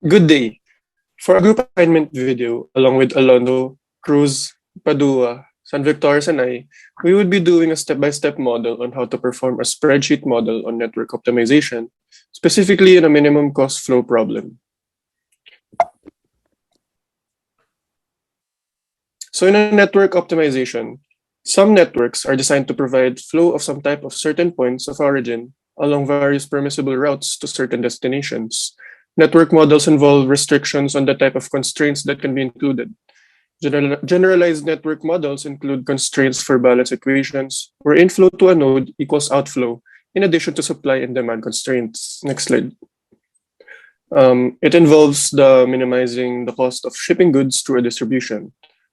Good day. For a group assignment video, along with Alonzo, Cruz, Padua, Sanvictores, and I, we would be doing a step-by-step model on how to perform a spreadsheet model on network optimization, specifically in a minimum cost flow problem. So in a network optimization, some networks are designed to provide flow of some type of certain points of origin along various permissible routes to certain destinations. Network models involve restrictions on the type of constraints that can be included. Generalized network models include constraints for balance equations, where inflow to a node equals outflow, in addition to supply and demand constraints. Next slide. It involves the minimizing the cost of shipping goods through a distribution.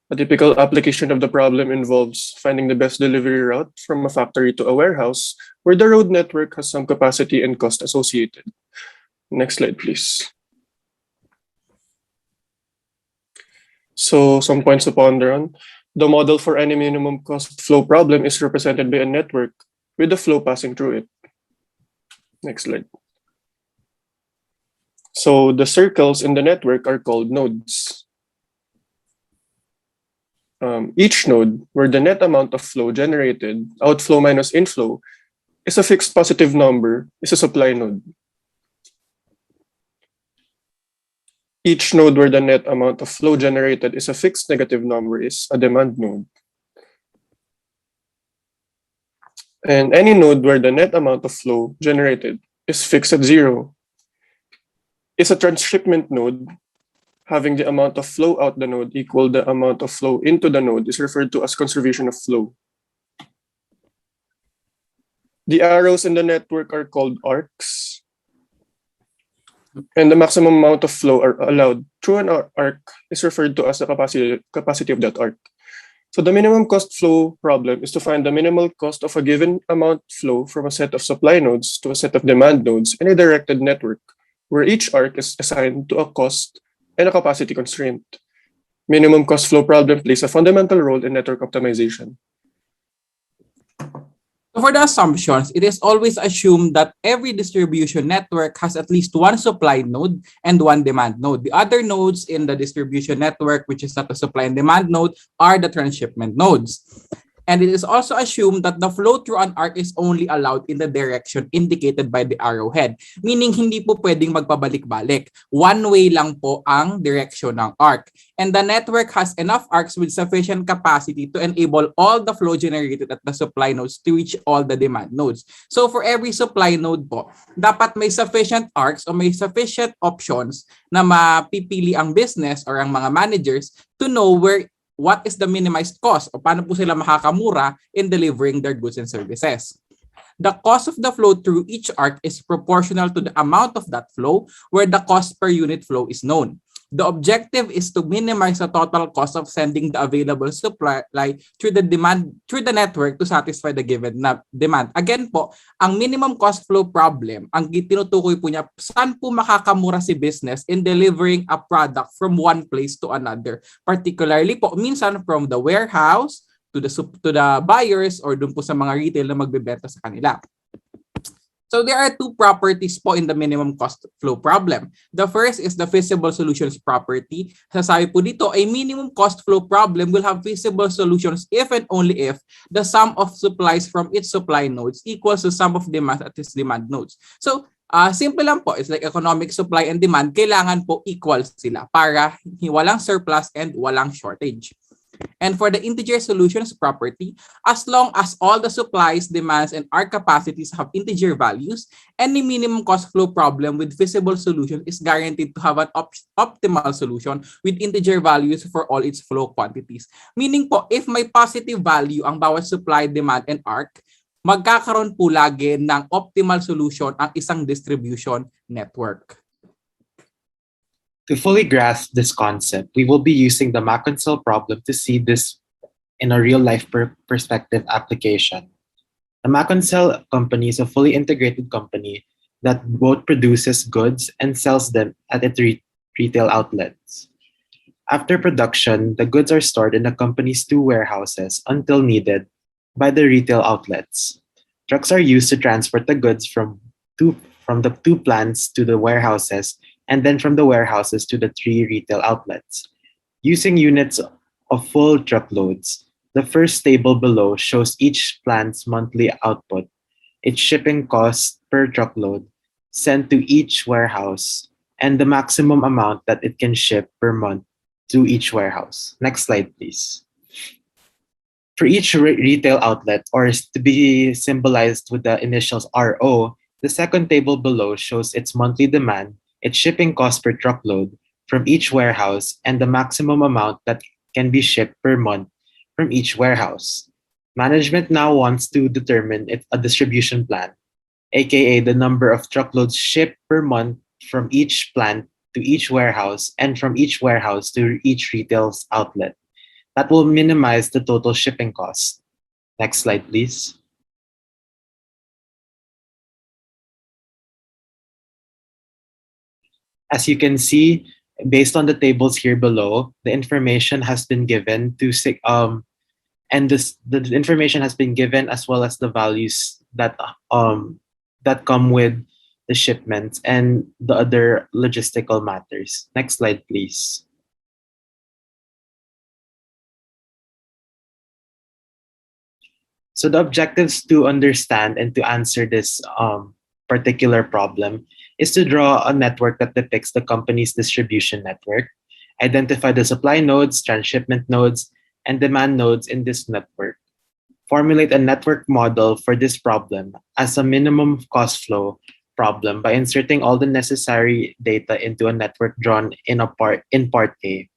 A typical application of the problem involves finding the best delivery route from a factory to a warehouse where the road network has some capacity and cost associated. Next slide, please. So some points to ponder on. The model for any minimum cost flow problem is represented by a network with the flow passing through it. Next slide. So the circles in the network are called nodes. Each node, where the net amount of flow generated, outflow minus inflow, is a fixed positive number, is a supply node. Each node where the net amount of flow generated is a fixed negative number is a demand node. And any node where the net amount of flow generated is fixed at 0 is a transshipment node. Having the amount of flow out the node equal the amount of flow into the node is referred to as conservation of flow. The arrows in the network are called arcs. And the maximum amount of flow allowed through an arc is referred to as the capacity of that arc. So the minimum cost flow problem is to find the minimal cost of a given amount flow from a set of supply nodes to a set of demand nodes in a directed network, where each arc is assigned to a cost and a capacity constraint. Minimum cost flow problem plays a fundamental role in network optimization. For the assumptions, it is always assumed that every distribution network has at least one supply node and one demand node. The other nodes in the distribution network, which is not a supply and demand node, are the transshipment nodes. And it is also assumed that the flow through an arc is only allowed in the direction indicated by the arrowhead. Meaning, hindi po pwedeng magpabalik-balik. One way lang po ang direction ng arc. And the network has enough arcs with sufficient capacity to enable all the flow generated at the supply nodes to reach all the demand nodes. So for every supply node po, dapat may sufficient arcs o may sufficient options na mapipili ang business or ang mga managers to know what is the minimized cost o paano po sila makakamura in delivering their goods and services. The cost of the flow through each arc is proportional to the amount of that flow where the cost per unit flow is known. The objective is to minimize the total cost of sending the available supply through the network to satisfy the given demand. Again po, ang minimum cost flow problem, ang tinutukoy po niya, saan po makakamura si business in delivering a product from one place to another. Particularly po, minsan from the warehouse to the buyers or dun po sa mga retail na magbebenta sa kanila. So there are two properties po in the minimum cost flow problem. The first is the feasible solutions property. Sasabi po dito, a minimum cost flow problem will have feasible solutions if and only if the sum of supplies from its supply nodes equals the sum of demand at its demand nodes. So simple lang po, it's like economic supply and demand, kailangan po equal sila para walang surplus and walang shortage. And for the integer solutions property, as long as all the supplies, demands, and arc capacities have integer values, any minimum cost flow problem with feasible solution is guaranteed to have an optimal solution with integer values for all its flow quantities. Meaning po, if may positive value ang bawat supply, demand, and arc, magkakaroon po lagi ng optimal solution ang isang distribution network. To fully grasp this concept, we will be using the Maconsell problem to see this in a real-life perspective application. The Maconsell company is a fully integrated company that both produces goods and sells them at its retail outlets. After production, the goods are stored in the company's two warehouses until needed by the retail outlets. Trucks are used to transport the goods from the two plants to the warehouses and then from the warehouses to the 3 retail outlets. Using units of full truckloads, the first table below shows each plant's monthly output, its shipping cost per truckload, sent to each warehouse, and the maximum amount that it can ship per month to each warehouse. Next slide, please. For each retail outlet, or is to be symbolized with the initials RO, the second table below shows its monthly demand, its shipping cost per truckload from each warehouse, and the maximum amount that can be shipped per month from each warehouse. Management now wants to determine a distribution plan, aka the number of truckloads shipped per month from each plant to each warehouse and from each warehouse to each retail outlet. That will minimize the total shipping cost. Next slide, please. As you can see, based on the tables here below, the information has been given to and the information has been given as well as the values that come with the shipments and the other logistical matters. Next slide, please. So the objectives to understand and to answer this particular problem is to draw a network that depicts the company's distribution network, identify the supply nodes, transshipment nodes, and demand nodes in this network, formulate a network model for this problem as a minimum cost flow problem by inserting all the necessary data into a network drawn in part A.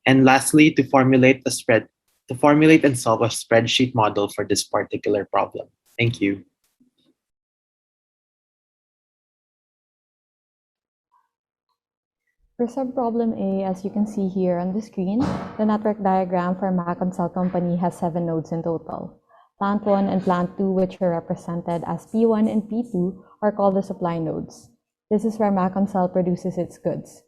And lastly, to formulate and solve a spreadsheet model for this particular problem. Thank you. For subproblem A, as you can see here on the screen, the network diagram for Maconsel Company has 7 nodes in total. Plant 1 and Plant 2, which are represented as P1 and P2, are called the supply nodes. This is where Maconsel produces its goods.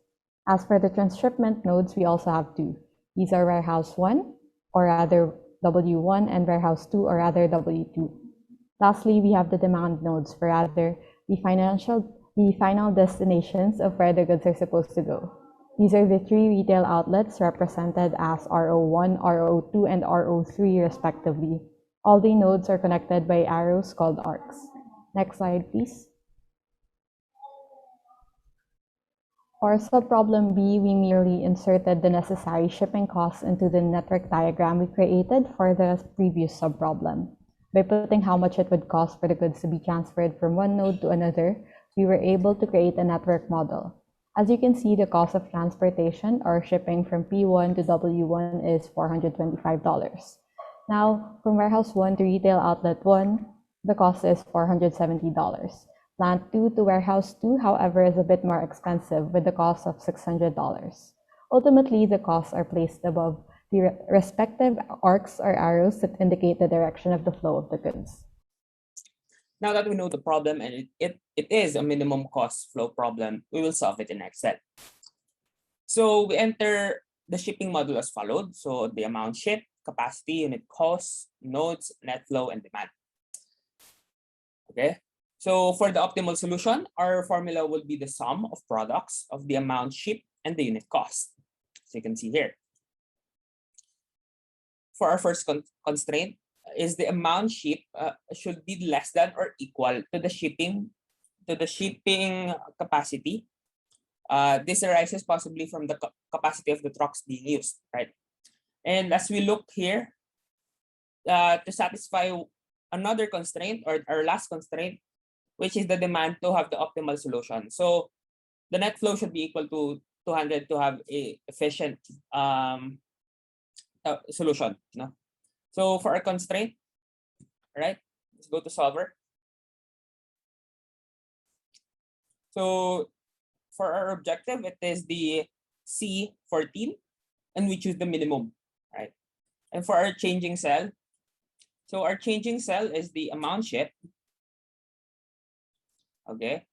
As for the transshipment nodes, we also have 2. These are Warehouse 1, or rather W1, and Warehouse 2, or rather W2. Lastly, we have the demand nodes, for rather the final destinations of where the goods are supposed to go. These are the 3 retail outlets represented as RO1, RO2, and RO3 respectively. All the nodes are connected by arrows called arcs. Next slide, please. For subproblem B, we merely inserted the necessary shipping costs into the network diagram we created for the previous subproblem. By putting how much it would cost for the goods to be transferred from one node to another, we were able to create a network model. As you can see, the cost of transportation or shipping from P1 to W1 is $425. Now, from Warehouse 1 to Retail Outlet 1, the cost is $470. Plant 2 to Warehouse 2, however, is a bit more expensive with the cost of $600. Ultimately, the costs are placed above the respective arcs or arrows that indicate the direction of the flow of the goods. Now that we know the problem and it is a minimum cost flow problem, we will solve it in Excel. So we enter the shipping model as followed. So the amount shipped, capacity, unit cost, nodes, net flow, and demand. Okay. So for the optimal solution, our formula will be the sum of products of the amount shipped and the unit cost. So you can see here. For our first constraint is the amount shipped should be less than or equal to the shipping capacity. This arises possibly from the capacity of the trucks being used, right? And as we look here, to satisfy another constraint or our last constraint, which is the demand to have the optimal solution. So the net flow should be equal to 200 to have a efficient solution. No? So for our constraint, right? Let's go to solver. So for our objective, it is the C14, and we choose the minimum, right? And for our changing cell, so our changing cell is the amount shipped. Okay.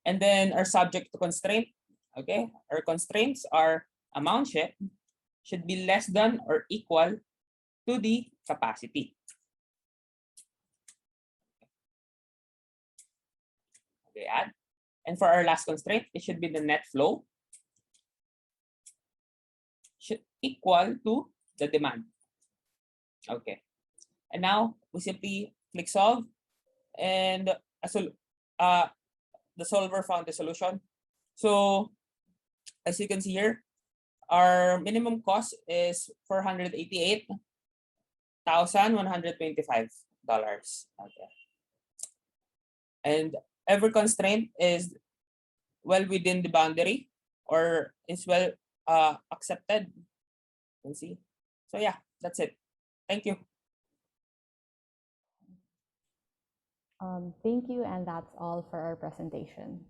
And then our subject to constraint, okay? Our constraints are amount shipped should be less than or equal to the capacity. Okay, add. And for our last constraint, it should be the net flow should equal to the demand. Okay. And now we simply click solve, and the solver found the solution. So as you can see here, our minimum cost is $488,125. Okay. And every constraint is well within the boundary or is well accepted. You can see. So yeah, that's it. Thank you. Thank you, and that's all for our presentation.